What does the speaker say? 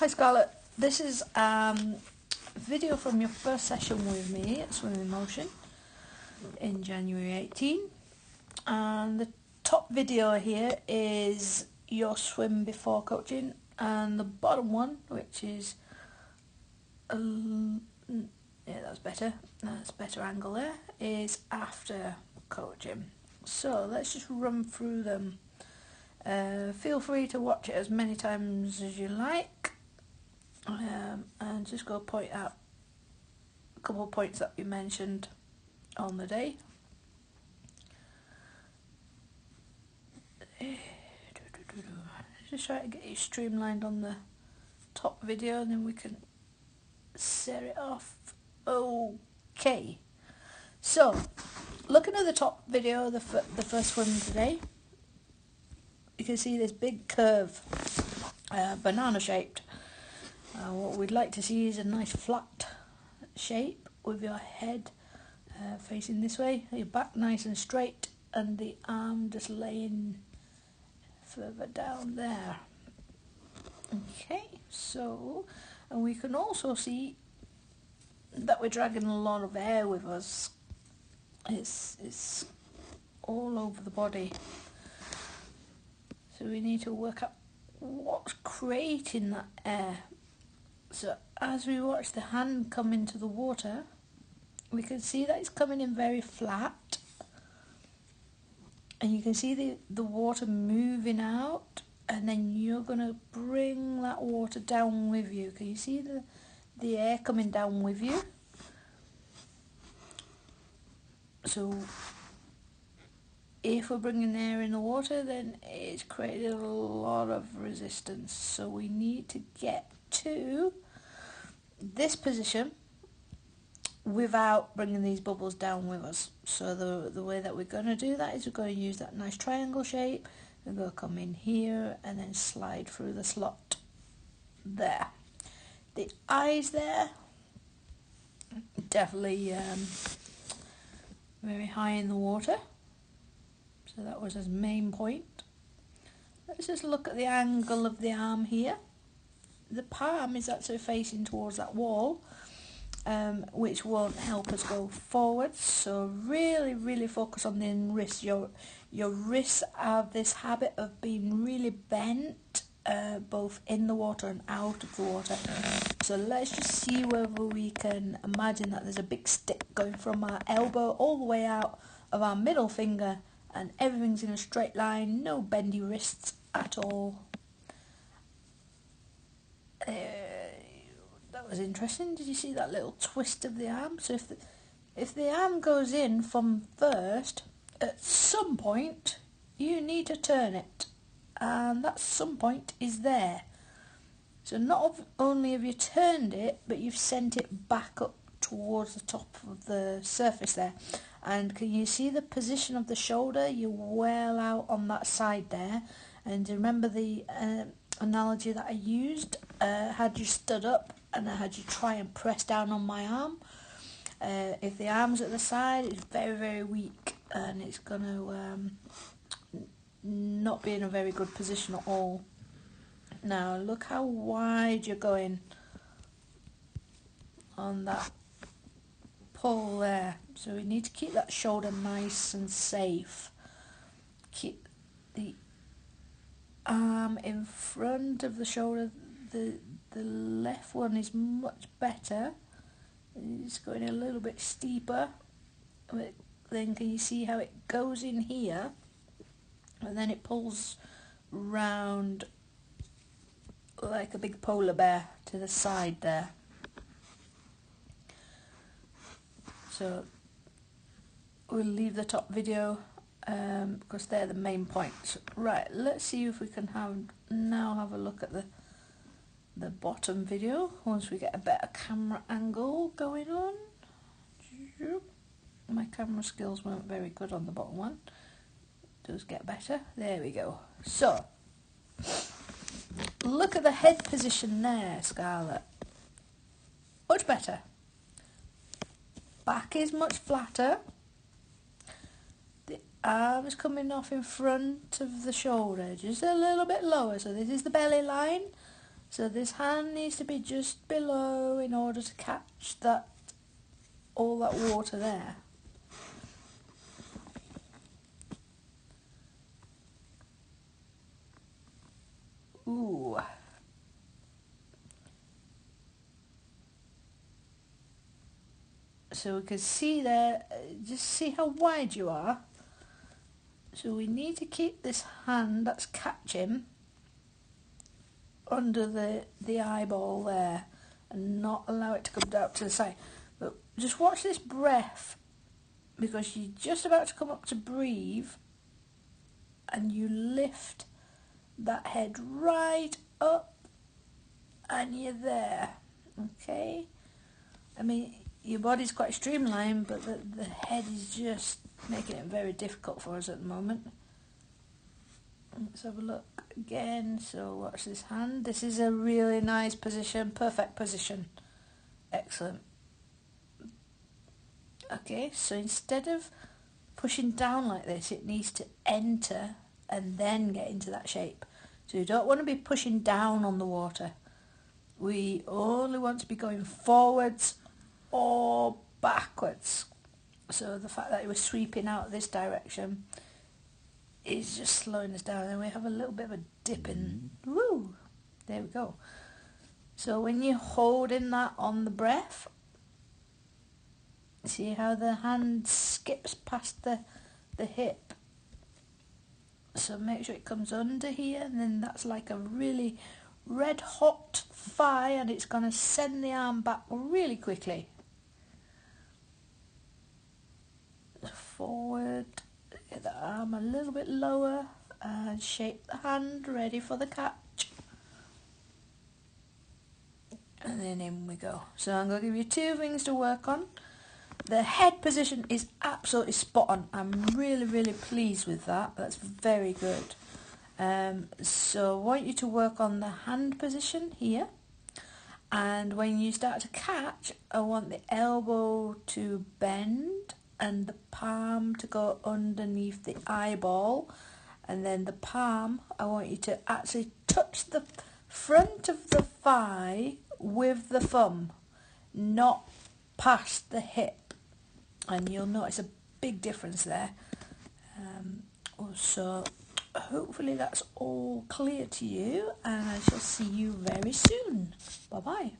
Hi Scarlett, this is a video from your first session with me at Swim in Motion in January 18, and the top video here is your swim before coaching, and the bottom one, which is that's better angle there, is after coaching. So let's just run through them. Feel free to watch it as many times as you like, and just go point out a couple of points that we mentioned on the day. Just try to get you streamlined on the top video, and then we can set it off. Okay, so looking at the top video, the first one today, you can see this big curve, banana shaped. What we'd like to see is a nice flat shape with your head facing this way, your back nice and straight, and the arm just laying further down there. Okay, so, and we can also see that we're dragging a lot of air with us. It's all over the body. So we need to work out what's creating that air. So as we watch the hand come into the water, we can see that it's coming in very flat, and you can see the water moving out, and then you're going to bring that water down with you. Can you see the air coming down with you? So if we're bringing air in the water, then it's created a lot of resistance. So we need to get to this position without bringing these bubbles down with us. So the way that we're going to do that is we're going to use that nice triangle shape. We're going to come in here and then slide through the slot there. The eyes there, definitely very high in the water. So that was his main point. Let's just look at the angle of the arm here. The palm is actually facing towards that wall, which won't help us go forward. So really focus on the wrist. Your wrists have this habit of being really bent, both in the water and out of the water. So let's just see whether we can imagine that there's a big stick going from our elbow all the way out of our middle finger, and everything's in a straight line, no bendy wrists at all. That was interesting. Did you see that little twist of the arm? So if the arm goes in from first, at some point you need to turn it, and that some point is there. So not only have you turned it, but you've sent it back up towards the top of the surface there. And can you see the position of the shoulder? You're well out on that side there. And remember the analogy that I used? Had you stood up and I had you try and press down on my arm. If the arm's at the side, it's very weak, and it's going to not be in a very good position at all. Now look how wide you're going on that pull there. So we need to keep that shoulder nice and safe. Keep the arm in front of the shoulder. The left one is much better. It's going a little bit steeper. But then can you see how it goes in here, and then it pulls round like a big polar bear to the side there. So we'll leave the top video because they're the main points. Right, let's see if we can have a look at the bottom video once we get a better camera angle going on. My camera skills weren't very good on the bottom one. It does get better. There we go. So look at the head position there, Scarlett. Much better. Back is much flatter. The arm is coming off in front of the shoulder, just a little bit lower. So this is the belly line. So this hand needs to be just below in order to catch that, all that water there. Ooh. So we can see there, just see how wide you are. So we need to keep this hand that's catching under the eyeball there and not allow it to come down to the side. But just watch this breath, because you're just about to come up to breathe and you lift that head right up and you're there. Okay? I mean, your body's quite streamlined, but the head is just making it very difficult for us at the moment. Let's have a look again. So watch this hand. This is a really nice position, perfect position. Excellent. Okay, so instead of pushing down like this, it needs to enter and then get into that shape. So you don't want to be pushing down on the water. We only want to be going forwards or backwards. So the fact that it was sweeping out this direction is just slowing us down, and we have a little bit of a dip in. Woo! There we go. So when you're holding that on the breath, see how the hand skips past the hip. So make sure it comes under here, and then that's like a really red hot fire, and it's going to send the arm back really quickly. Forward, get the arm a little bit lower and shape the hand ready for the catch. And then in we go. So I'm going to give you two things to work on. The head position is absolutely spot on. I'm really pleased with that. That's very good. So I want you to work on the hand position here. And when you start to catch, I want the elbow to bend and the palm to go underneath the eyeball. And then the palm, I want you to actually touch the front of the thigh with the thumb, not past the hip. And you'll notice a big difference there. So hopefully that's all clear to you, and I shall see you very soon. Bye bye.